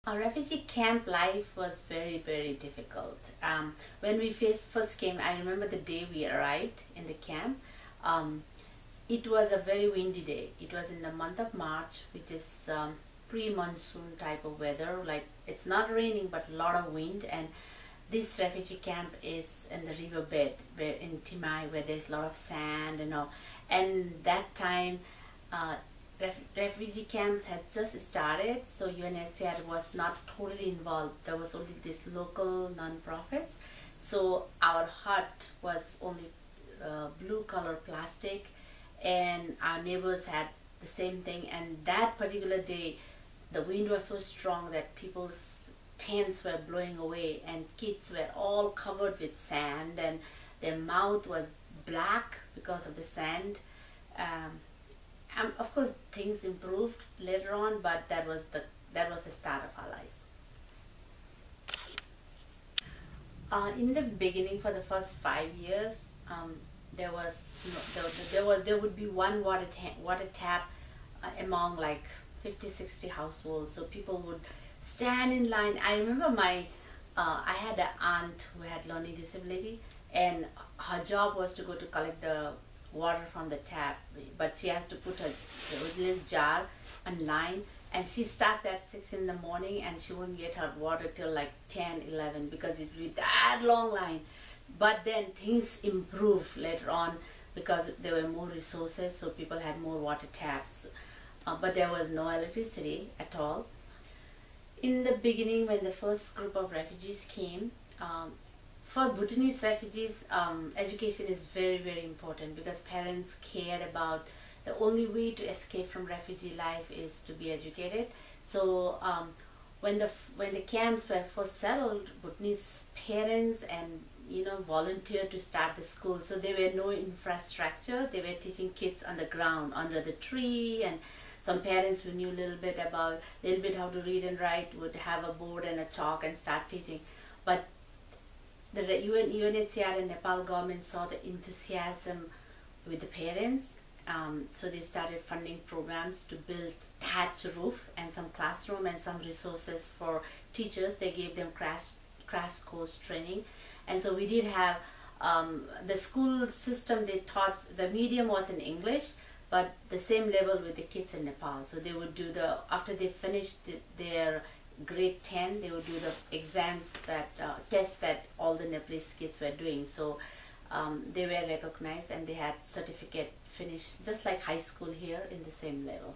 Our refugee camp life was very, very difficult. When we first came, I remember the day we arrived in the camp. It was a very windy day. It was in the month of March, which is pre-monsoon type of weather. Like, it's not raining, but a lot of wind. And this refugee camp is in the riverbed, where in Timai, where there's a lot of sand and all. And that time, refugee camps had just started, so UNHCR was not totally involved. There was only these local non-profits. So our hut was only blue color plastic, and our neighbors had the same thing. And that particular day, the wind was so strong that people's tents were blowing away, and kids were all covered with sand, and their mouth was black because of the sand. Of course, things improved later on, but that was the start of our life. In the beginning, for the first 5 years, there would be one water tap among like 50-60 households. So people would stand in line. I remember I had an aunt who had learning disability, and her job was to go to collect the water from the tap, but she has to put her little jar on line, and she starts at 6 in the morning, and she won't get her water till like 10-11 because it would be that long line. But then things improved later on because there were more resources, so people had more water taps, but there was no electricity at all. In the beginning, when the first group of refugees came, for Bhutanese refugees, education is very, very important because parents cared about the only way to escape from refugee life is to be educated. So when the camps were first settled, Bhutanese parents and volunteered to start the school. So there were no infrastructure. They were teaching kids on the ground under the tree, and some parents who knew a little bit how to read and write would have a board and a chalk and start teaching. But the UNHCR and Nepal government saw the enthusiasm with the parents, so they started funding programs to build thatch roof and some classroom and some resources for teachers. They gave them crash course training, and so we did have the school system. They taught, the medium was in English, but the same level with the kids in Nepal. So they would do after they finished their grade 10, they would do the exams, tests that all the Nepalese kids were doing. So they were recognized and they had certificate finished, just like high school here, in the same level.